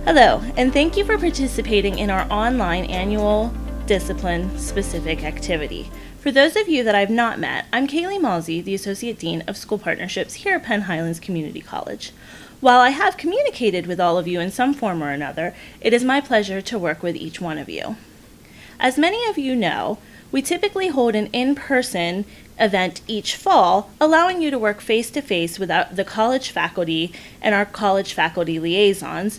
Hello, and thank you for participating in our online annual discipline-specific activity. For those of you that I've not met, I'm Kaylee Malsey, the Associate Dean of School Partnerships here at Penn Highlands Community College. While I have communicated with all of you in some form or another, it is my pleasure to work with each one of you. As many of you know, we typically hold an in-person event each fall, allowing you to work face-to-face with the college faculty and our college faculty liaisons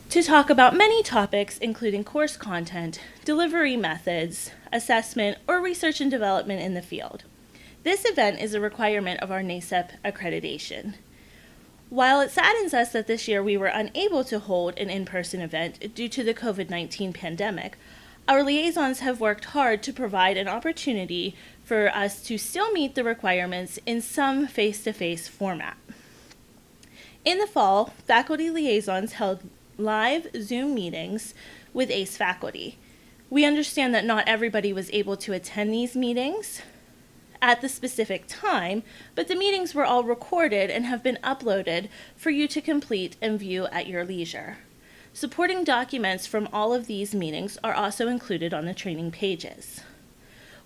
to talk about many topics, including course content, delivery methods, assessment, or research and development in the field. This event is a requirement of our NACEP accreditation. While it saddens us that this year we were unable to hold an in-person event due to the COVID-19 pandemic, our liaisons have worked hard to provide an opportunity for us to still meet the requirements in some face-to-face format. In the fall, faculty liaisons held live Zoom meetings with ACE faculty. We understand that not everybody was able to attend these meetings at the specific time, but the meetings were all recorded and have been uploaded for you to complete and view at your leisure. Supporting documents from all of these meetings are also included on the training pages.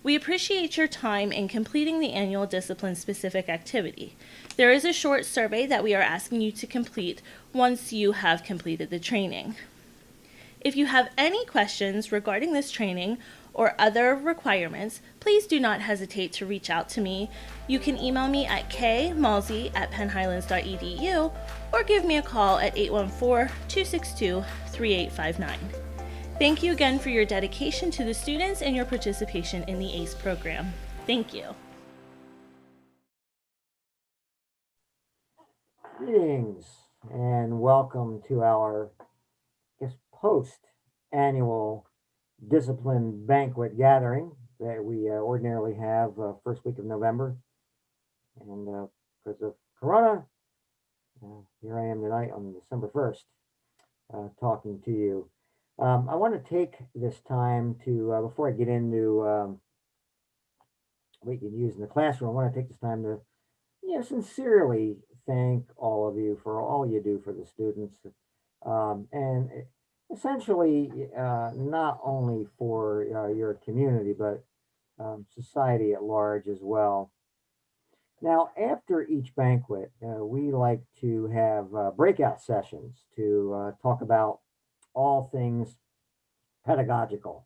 We appreciate your time in completing the annual discipline-specific activity. There is a short survey that we are asking you to complete once you have completed the training. If you have any questions regarding this training or other requirements, please do not hesitate to reach out to me. You can email me at kmalsey@pennhighlands.edu or give me a call at 814-262-3859. Thank you again for your dedication to the students and your participation in the ACE program. Thank you. Greetings and welcome to our post-annual discipline banquet gathering that we ordinarily have first week of November. And because of Corona, here I am tonight on December 1st talking to you. I want to take this time to, before I get into what you can use in the classroom, I want to take this time to sincerely thank all of you for all you do for the students. And essentially, not only for your community, but society at large as well. Now, after each banquet, we like to have breakout sessions to talk about all things pedagogical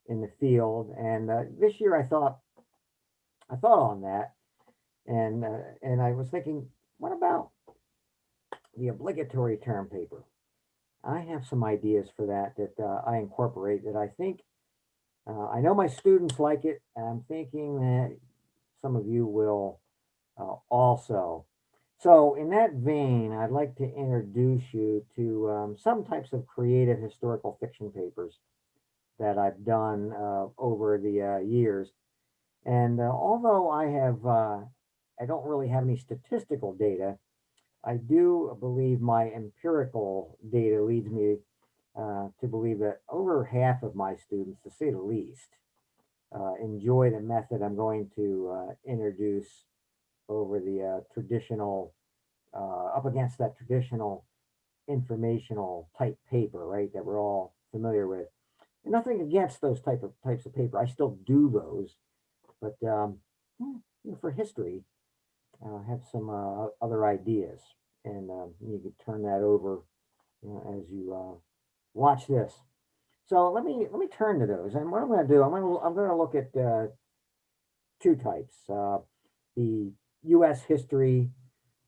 in the field. And this year I thought on that, and I was thinking, what about the obligatory term paper? I have some ideas for that I incorporate that I think, I know my students like it, and I'm thinking that some of you will also. So in that vein, I'd like to introduce you to some types of creative historical fiction papers that I've done over the years. And although I don't really have any statistical data, I do believe my empirical data leads me to believe that over half of my students, to say the least, enjoy the method I'm going to introduce over the traditional, up against that traditional informational type paper, right, that we're all familiar with. And nothing against those types of paper. I still do those, but for history, I have some other ideas, and you can turn that over as you watch this. So let me turn to those, and what I'm going to do, I'm going to look at two types: the U.S. history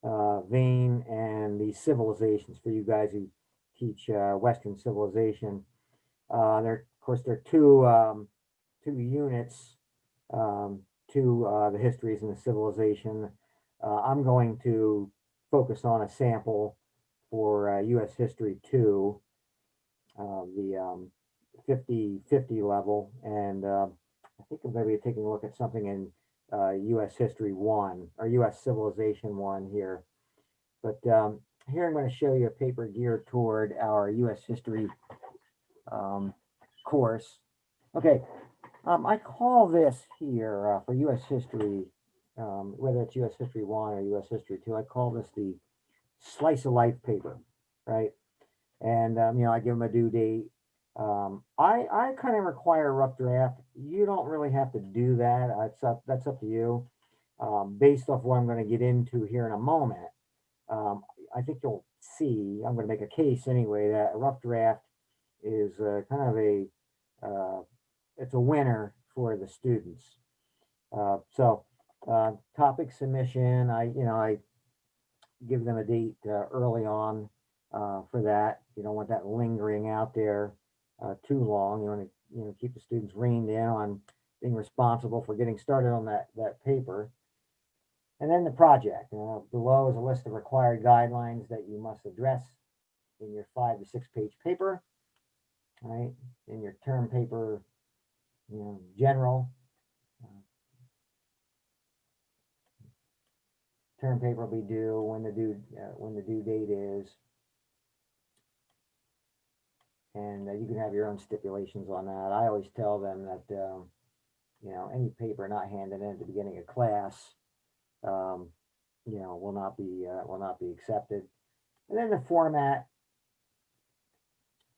vein and the civilizations. For you guys who teach Western civilization, of course there are two units to the histories and the civilization. I'm going to focus on a sample for U.S. History 2, the 50-50 level, and I think I'm going to be taking a look at something in U.S. History 1, or U.S. Civilization 1 here. But here I'm going to show you a paper geared toward our U.S. History course. Okay, I call this here for U.S. History, whether it's U.S. History 1 or U.S. History 2, I call this the slice of life paper, right? And, I give them a due date. I kind of require a rough draft. You don't really have to do that. That's up to you. Based off what I'm going to get into here in a moment. Um, I think you'll see, I'm going to make a case anyway, that a rough draft is kind of uh, it's a winner for the students. Topic submission, I give them a date early on for that. You don't want that lingering out there too long. You want to keep the students reined in on being responsible for getting started on that paper. And then the project. Below is a list of required guidelines that you must address in your 5 to 6 page paper. Right, in your term paper, general. Term paper will be due when the due date is, and you can have your own stipulations on that. I always tell them that any paper not handed in at the beginning of class, will not be accepted. And then the format,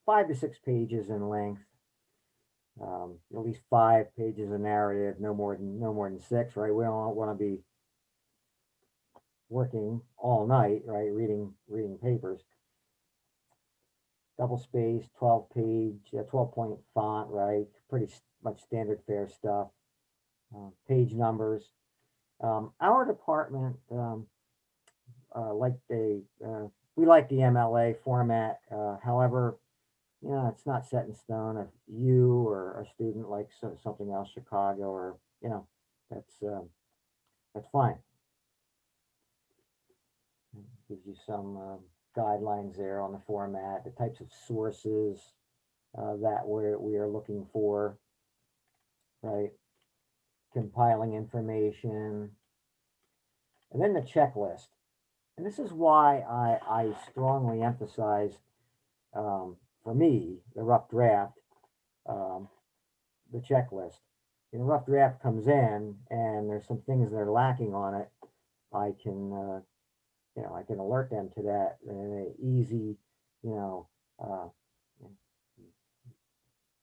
5 to 6 pages in length, at least 5 pages of narrative, no more than 6. Right, we don't want to be working all night, right, reading papers. Double space, 12 point font, right, pretty much standard fare stuff. Page numbers. Our department, we like the MLA format. However, it's not set in stone. If you or a student likes something else, Chicago, or that's fine. Gives you some guidelines there on the format, the types of sources that we are looking for, right? Compiling information, and then the checklist. And this is why I strongly emphasize, for me, the rough draft, the checklist. The rough draft comes in, and there's some things that are lacking on it. I can I can alert them to that in an easy, uh,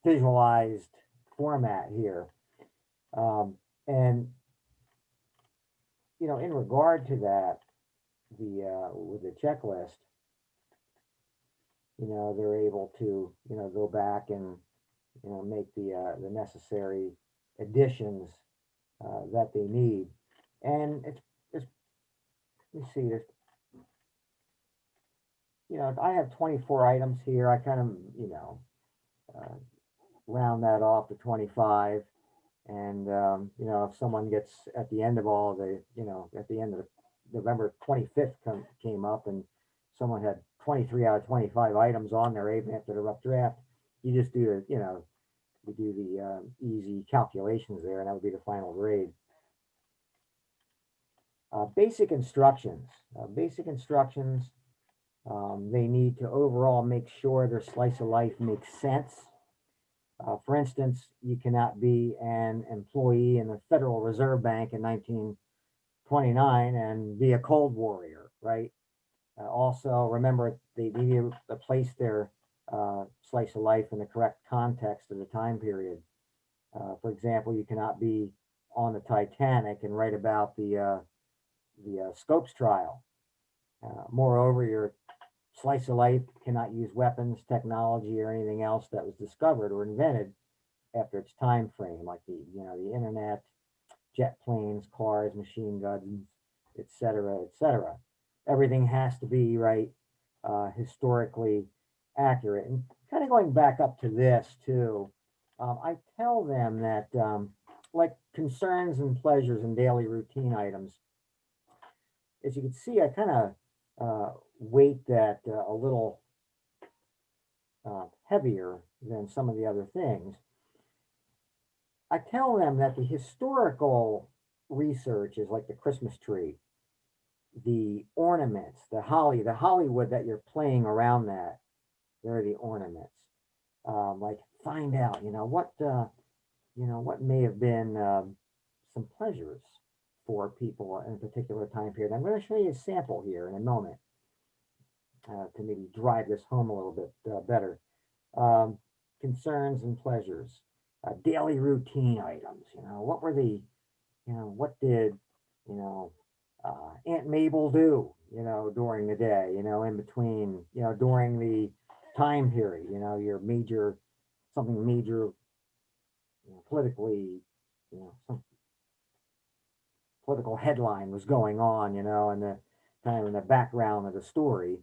visualized format here. And in regard to that, with the checklist, they're able to go back and make the necessary additions that they need. And it's let me see, I have 24 items here. I kind of uh, round that off to 25. And, if someone gets at the end of all the, at the end of November 25th came up and someone had 23 out of 25 items on there, even after the rough draft, you just do you do the easy calculations there, and that would be the final grade. Basic instructions. They need to overall make sure their slice of life makes sense. For instance, you cannot be an employee in the Federal Reserve Bank in 1929 and be a cold warrior, right? Also, remember they need to place their slice of life in the correct context of the time period. For example, you cannot be on the Titanic and write about the Scopes trial. Moreover, your slice of life cannot use weapons, technology, or anything else that was discovered or invented after its time frame, like the internet, jet planes, cars, machine guns, etc., etc. Everything has to be right, historically accurate. And kind of going back up to this too, I tell them that like concerns and pleasures and daily routine items, as you can see, I kind of weight that a little heavier than some of the other things. I tell them that the historical research is like the Christmas tree, the ornaments, the Hollywood that you're playing around that, they're the ornaments. Like find out, what may have been some pleasures for people in a particular time period. I'm going to show you a sample here in a moment. to maybe drive this home a little bit better. Um, Concerns and pleasures, daily routine items. What were the, what did, you know, Aunt Mabel do, during the day, in between, during the time period, your major, something major, politically, some political headline was going on, and the kind of in the background of the story.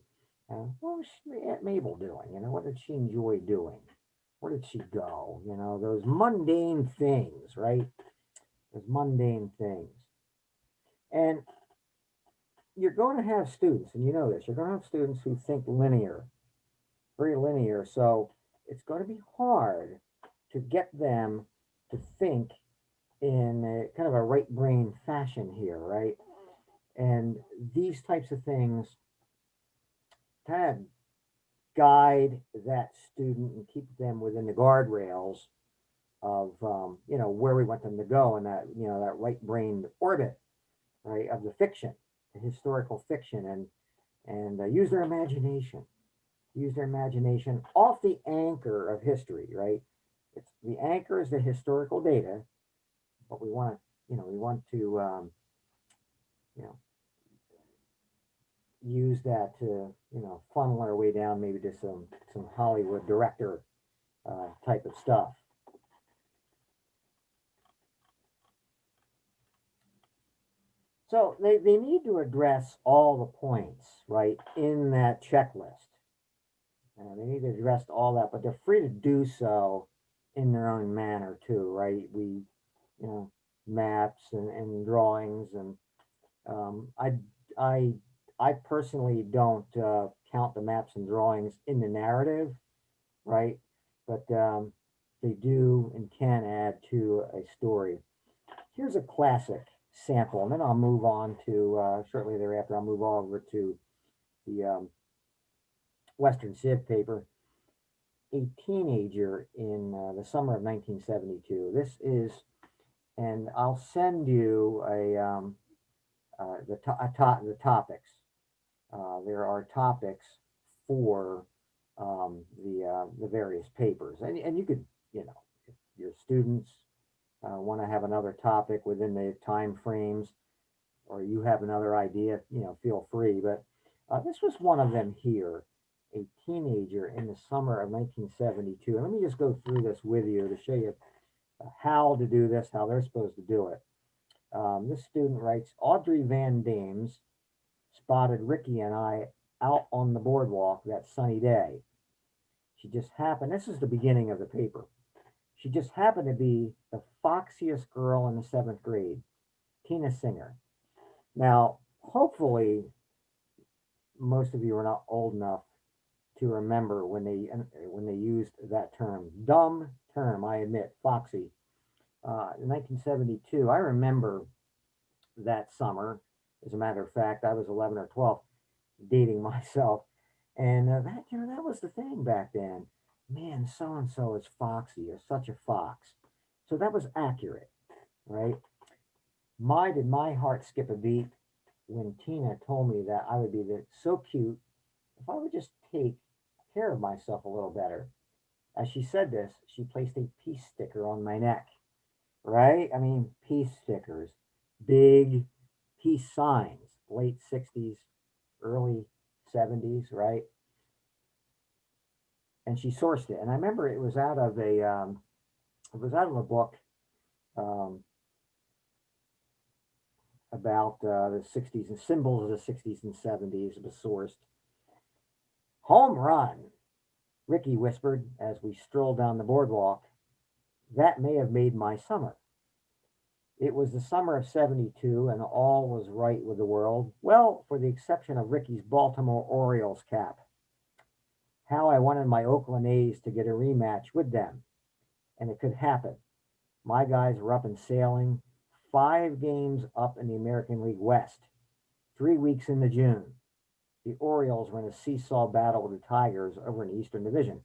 What was Aunt Mabel doing? What did she enjoy doing? Where did she go? Those mundane things, right? Those mundane things. And you're going to have students, and you know this, you're going to have students who think linear, very linear. So it's going to be hard to get them to think in a kind of a right brain fashion here, right? And these types of things kind of guide that student and keep them within the guardrails of where we want them to go in that that right brain orbit, right, of the fiction, the historical fiction, and use their imagination off the anchor of history, right? It's the anchor is the historical data, but we want to you know use that to funnel our way down maybe to some Hollywood director type of stuff. So they need to address all the points, right, in that checklist. They need to address all that, but they're free to do so in their own manner too, right? You know, maps and drawings, and um, I, I, I personally don't count the maps and drawings in the narrative, right? But they do and can add to a story. Here's a classic sample, and then I'll move on to shortly thereafter. I'll move over to the Western Civ paper. A teenager in the summer of 1972. This is, and I'll send you the topics. There are topics for the various papers, and you could, if your students want to have another topic within the time frames, or you have another idea, feel free. But this was one of them here, a teenager in the summer of 1972. And let me just go through this with you to show you how to do this, how they're supposed to do it. This student writes, Audrey Van Dames spotted Ricky and I out on the boardwalk that sunny day. She just happened, this is the beginning of the paper. She just happened to be the foxiest girl in the seventh grade, Tina Singer. Now, hopefully, most of you are not old enough to remember when they used that term. Dumb term, I admit, foxy. In 1972, I remember that summer. As a matter of fact, I was 11 or 12, dating myself, and that was the thing back then. Man, so and so is foxy, or such a fox. So that was accurate, right? Did my heart skip a beat when Tina told me that I would be so cute if I would just take care of myself a little better. As she said this, she placed a peace sticker on my neck, right? I mean, peace stickers, big peace signs, late 60s, early 70s, right? And she sourced it. And I remember it was out of a book um, about the 60s and symbols of the 60s and 70s. It was sourced. Home run, Ricky whispered as we strolled down the boardwalk. That may have made my summer. It was the summer of 72, and all was right with the world. Well, for the exception of Ricky's Baltimore Orioles cap. How I wanted my Oakland A's to get a rematch with them. And it could happen. My guys were up and sailing, 5 games up in the American League West, 3 weeks into June. The Orioles were in a seesaw battle with the Tigers over in the Eastern Division.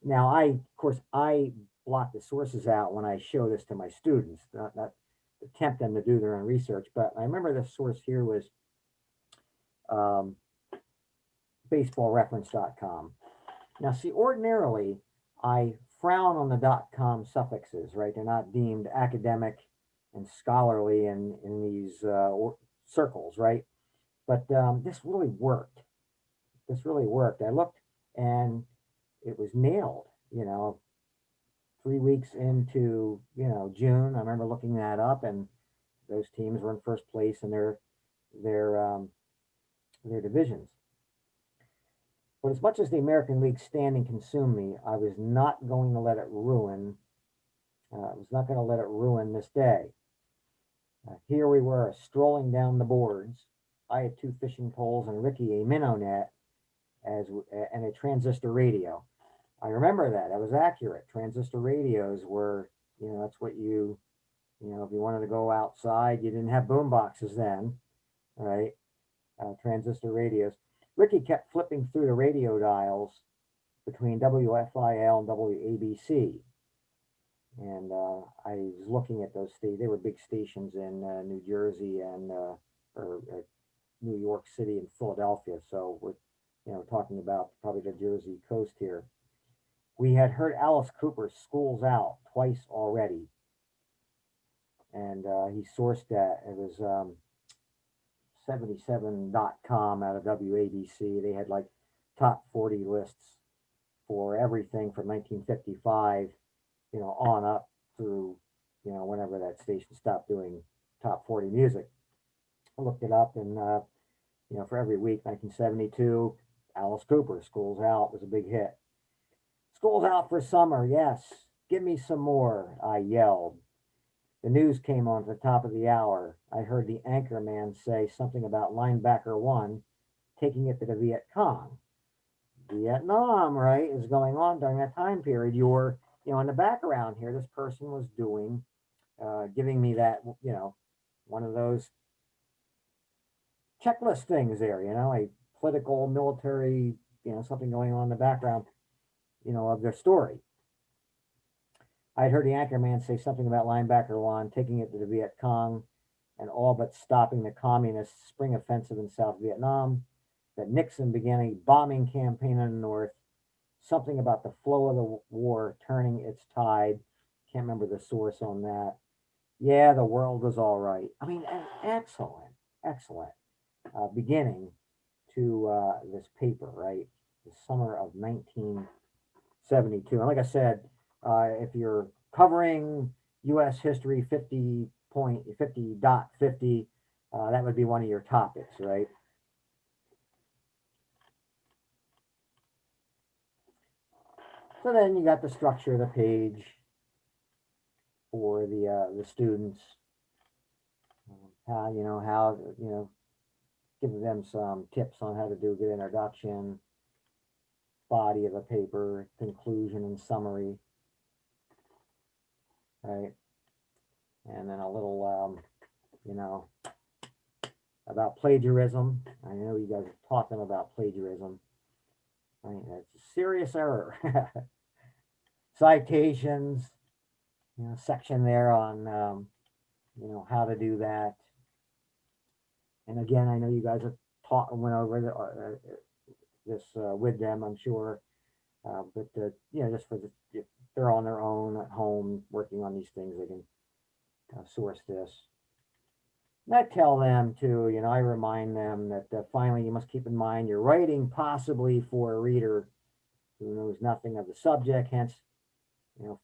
Now, of course, I block the sources out when I show this to my students, not tempt them to do their own research. But I remember the source here was baseballreference.com. Now, see, ordinarily, I frown on the .com suffixes, right? They're not deemed academic and scholarly in these circles, right? But this really worked. This really worked. I looked and it was nailed, 3 weeks into, June. I remember looking that up, and those teams were in first place in their um, their divisions. But as much as the American League standing consumed me, I was not going to let it ruin. I was not going to let it ruin this day. Here we were strolling down the boards. I had 2 fishing poles and Ricky a minnow net and a transistor radio. I remember that. That was accurate. Transistor radios were, that's what if you wanted to go outside, you didn't have boom boxes then, right? Transistor radios. Ricky kept flipping through the radio dials between WFIL and WABC. And I was looking at those stations. They were big stations in New Jersey and or New York City and Philadelphia. So we're, talking about probably the Jersey coast here. We had heard Alice Cooper's "School's Out" twice already, and he sourced that. It was 77.com out of WABC. They had like top 40 lists for everything from 1955, on up through, whenever that station stopped doing top 40 music. I looked it up, and for every week, 1972, Alice Cooper, "School's Out" was a big hit. "School's out for summer, yes. Give me some more," I yelled. The news came on at the top of the hour. I heard the anchor man say something about linebacker one taking it to the Viet Cong. Vietnam, right, is going on during that time period. You're, in the background here, this person was doing, giving me that, one of those checklist things there, a political, military, something going on in the background, of their story. I'd heard the anchorman say something about linebacker one taking it to the Viet Cong and all but stopping the communist spring offensive in South Vietnam, that Nixon began a bombing campaign in the North, something about the flow of the war turning its tide. Can't remember the source on that. Yeah, the world was all right. I mean, an excellent beginning to this paper, right? The summer of 1972. And like I said, if you're covering U.S. history 50.50.50, that would be one of your topics, right? So then you got the structure of the page for the students. How give them some tips on how to do a good introduction, body of the paper, conclusion and summary, right? And then a little, about plagiarism. I know you guys have taught them about plagiarism. Right? That's a serious error. Citations, section there on, how to do that. And again, I know you guys have went over this with them, I'm sure. But just for if they're on their own at home working on these things, they can source this. And I tell them too, I remind them that finally you must keep in mind you're writing possibly for a reader who knows nothing of the subject, hence,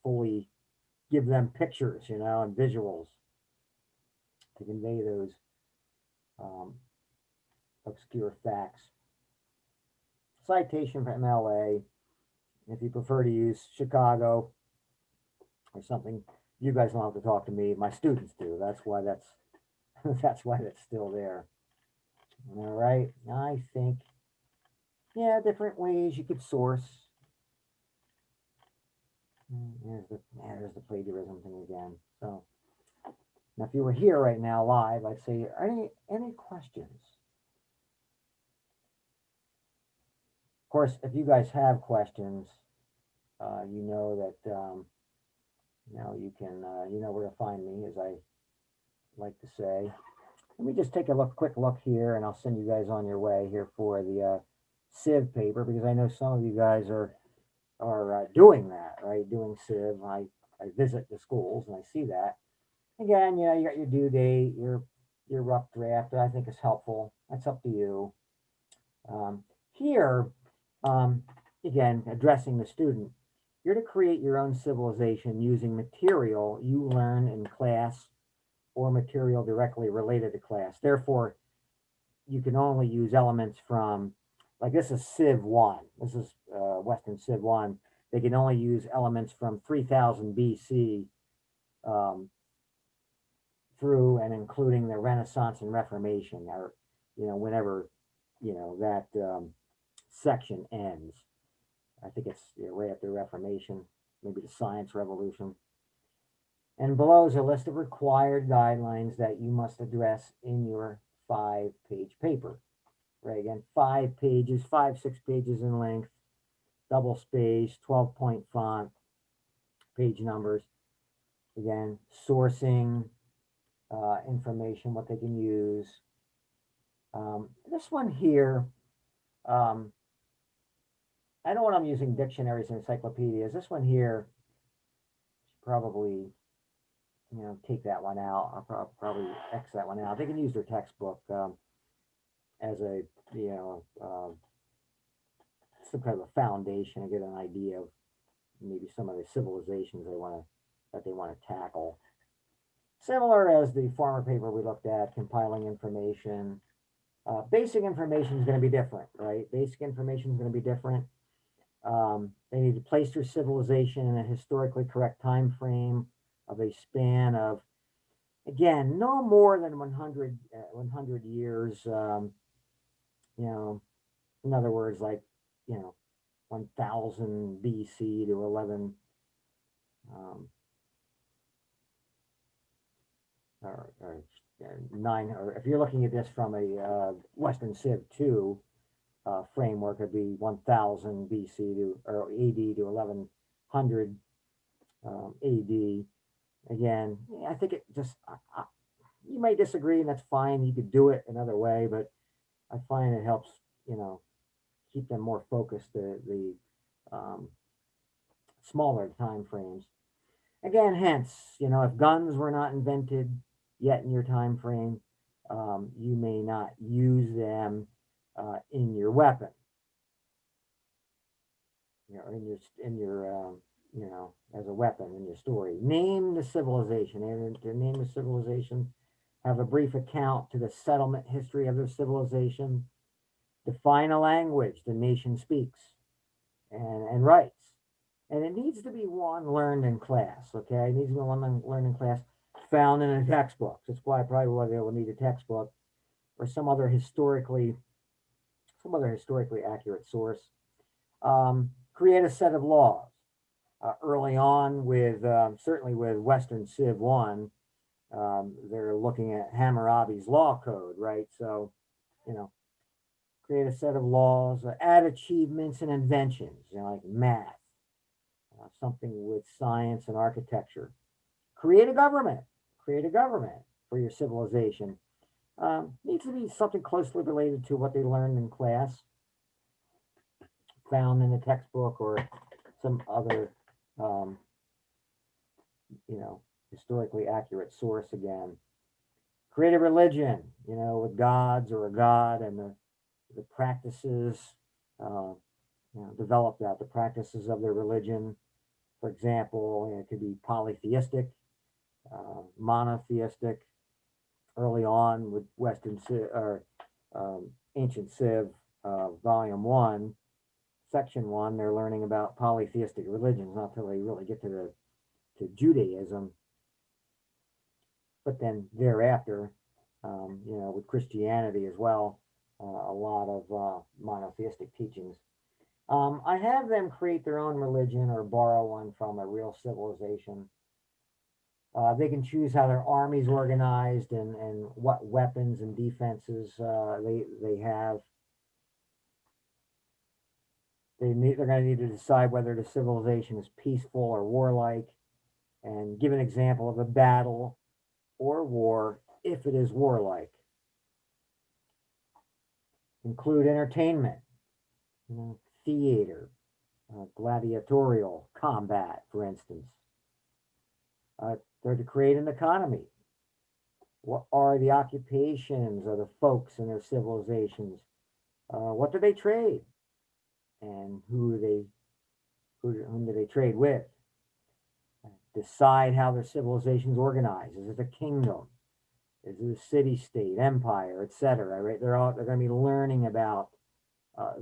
fully give them pictures, and visuals to convey those obscure facts. Citation from LA. If you prefer to use Chicago or something, you guys don't have to talk to me. My students do. That's why that's still there. All right. I think, different ways you could source. There's the plagiarism thing again. So now, if you were here right now live, I'd say, any questions? Of course, if you guys have questions, you know that you can where to find me, as I like to say. Let me just take a quick look here, and I'll send you guys on your way here for the sieve paper, because I know some of you guys are doing that, right? Doing sieve. I visit the schools and I see that. Again, you got your due date, your rough draft. That I think is helpful. That's up to you. Here, um, again, addressing the student, you're to create your own civilization using material you learn in class or material directly related to class. Therefore, you can only use elements from, like this is Civ 1. This is Western Civ 1. They can only use elements from 3000 BC um, through and including the Renaissance and Reformation, or, whenever, that section ends. I think it's right after Reformation, maybe the Science Revolution. And below is a list of required guidelines that you must address in your 5-page paper. Right, again, 5 pages, 6 pages in length, double spaced, 12-point font, page numbers. Again, sourcing information, what they can use. This one here, I know when I'm using dictionaries and encyclopedias, this one here, probably, take that one out. I'll probably X that one out. They can use their textbook as a, some kind of a foundation to get an idea of maybe some of the civilizations they want to tackle. Similar as the farmer paper we looked at, compiling information. Basic information is going to be different, right? Basic information is going to be different. They need to place their civilization in a historically correct time frame of a span of, again, no more than 100 years. In other words, like, 1000 BC to 11, or 9, or if you're looking at this from a Western Civ 2 framework, it'd be 1000 BC or AD to 1100 AD. Again, I think it just, you may disagree, and that's fine. You could do it another way, but I find it helps, keep them more focused, the smaller time frames. Again, hence, if guns were not invented yet in your time frame, you may not use them in your weapon, as a weapon in your story. Name the civilization, and to name the civilization, have a brief account to the settlement history of the civilization. Define a language the nation speaks and writes. And it needs to be one learned in class, okay? It needs to be one learned in class, found in a textbook. That's why probably they will need a textbook or some other historically accurate source. Create a set of laws. Early on, with certainly with Western Civ 1, they're looking at Hammurabi's law code, right? So, create a set of laws, add achievements and inventions, like math, something with science and architecture. Create a government for your civilization. Needs to be something closely related to what they learned in class, found in a textbook or some other, historically accurate source again. Create a religion, with gods or a god, and the practices, develop the practices of their religion. For example, it could be polytheistic, monotheistic. Early on with Western Civ, or Ancient Civ, Volume 1, Section 1, they're learning about polytheistic religions, not until they really get to Judaism. But then thereafter, with Christianity as well, a lot of monotheistic teachings. I have them create their own religion or borrow one from a real civilization. They can choose how their army's organized and what weapons and defenses they have. They're going to need to decide whether the civilization is peaceful or warlike, and give an example of a battle or war if it is warlike. Include entertainment. You know, theater, gladiatorial combat, for instance. They're to create an economy. What are the occupations of the folks in their civilizations? What do they trade? And whom do they trade with? Decide how their civilization's organized. Is it a kingdom? Is it a city state, empire, etc.? Right? They're going to be learning about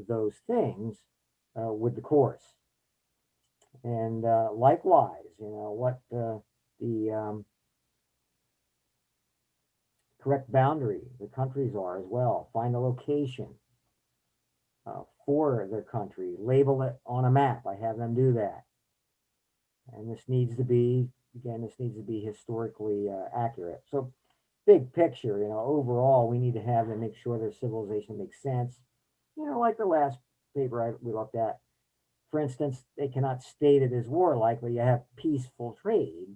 those things with the course. And likewise, what the correct boundary the countries are as well. Find a location for their country. Label it on a map. I have them do that. And this needs to be, again, this needs to be historically accurate. So big picture, overall, we need to have them make sure their civilization makes sense. Like the last paper we looked at, for instance, they cannot state it as warlike, but you have peaceful trade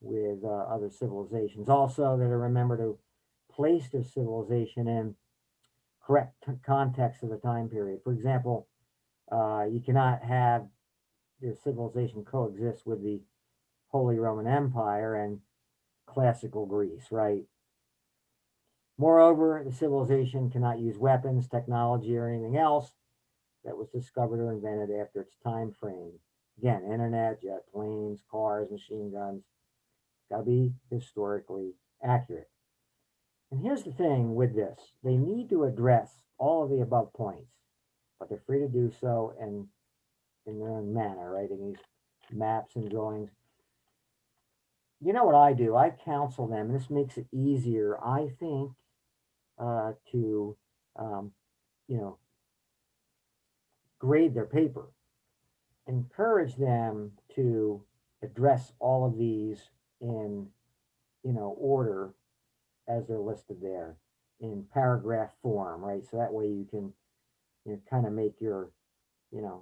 with other civilizations. Also, they're to remember to place their civilization in correct context of the time period. For example, you cannot have your civilization coexist with the Holy Roman Empire and classical Greece, right? Moreover, the civilization cannot use weapons, technology, or anything else that was discovered or invented after its time frame. Again, internet, jet planes, cars, machine guns. It's got to be historically accurate. And here's the thing with this. They need to address all of the above points, but they're free to do so in their own manner, right? In these maps and drawings. You know what I do? I counsel them, and this makes it easier, I think, to, you know, grade their paper. Encourage them to address all of these in, order as they're listed there in paragraph form, right? So that way you can, kind of make your,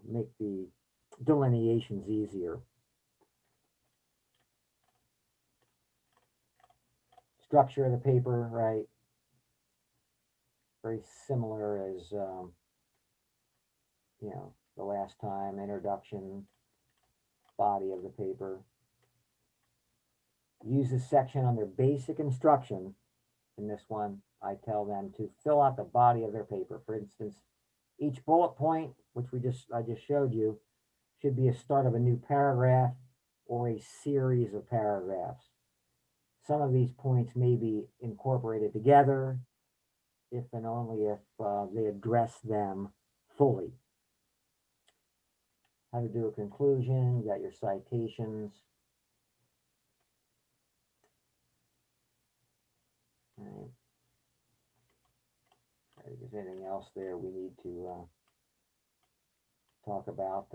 make the delineations easier. Structure of the paper, right? Very similar as, the last time. Introduction, body of the paper. Use this section under basic instruction. In this one, I tell them to fill out the body of their paper. For instance, each bullet point, which I just showed you, should be a start of a new paragraph or a series of paragraphs. Some of these points may be incorporated together if and only if they address them fully. How to do a conclusion, you got your citations. All right. If there's anything else there we need to talk about.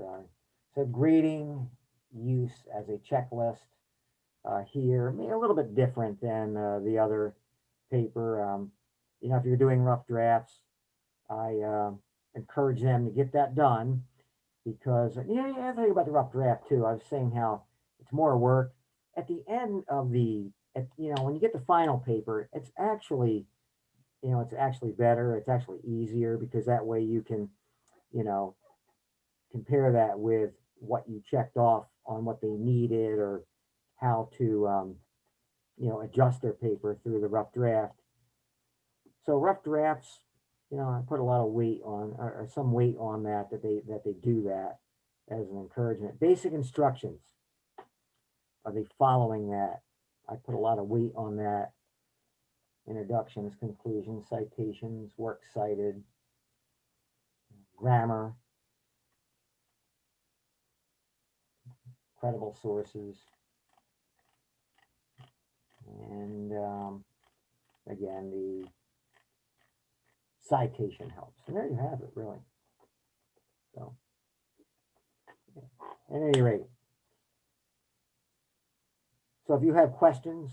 So grading use as a checklist here, a little bit different than the other paper. If you're doing rough drafts, I encourage them to get that done because, I think about the rough draft too. I was saying how it's more work. At the end of when you get the final paper, it's actually better. It's actually easier because that way you can, compare that with what you checked off on what they needed or how to, adjust their paper through the rough draft. So rough drafts, I put a lot of weight on, or some weight on that they do that as an encouragement. Basic instructions. Are they following that? I put a lot of weight on that. Introductions, conclusions, citations, works cited, grammar, credible sources, and again, the citation helps. And there you have it, really. So, at any rate, so if you have questions,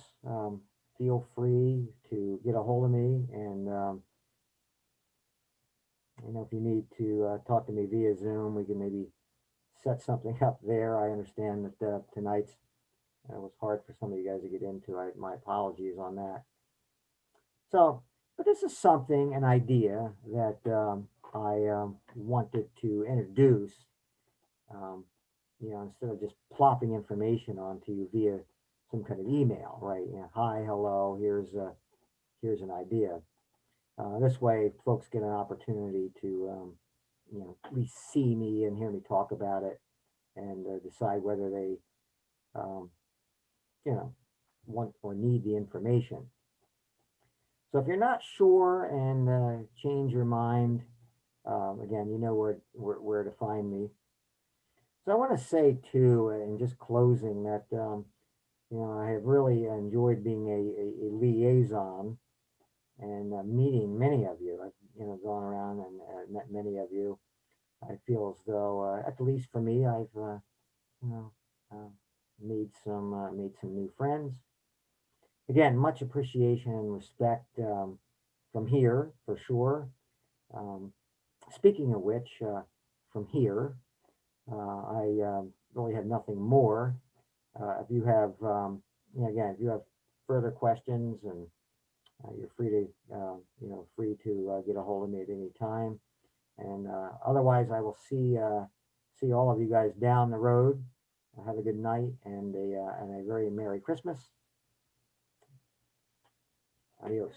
feel free to get a hold of me, and if you need to talk to me via Zoom, we can maybe set something up there. I understand that tonight's was hard for some of you guys to get into. My apologies on that. So, but this is something, an idea that I wanted to introduce, um, instead of just plopping information onto you via some kind of email, right? Hi, hello, here's an idea. This way, folks get an opportunity to, at least see me and hear me talk about it, and decide whether they, um, you know, want or need the information. So if you're not sure and change your mind, again, you know where to find me. So I want to say too, in just closing, that I have really enjoyed being a liaison and meeting many of you. I've gone around and met many of you. I feel as though, at least for me, I've you know uh, made some new friends. Again, much appreciation and respect from here for sure. Um, Speaking of which, from here, I really have nothing more. If you have, again, if you have further questions, and you're free to, free to get a hold of me at any time. And otherwise, I will see all of you guys down the road. Have a good night and a very Merry Christmas. Adios.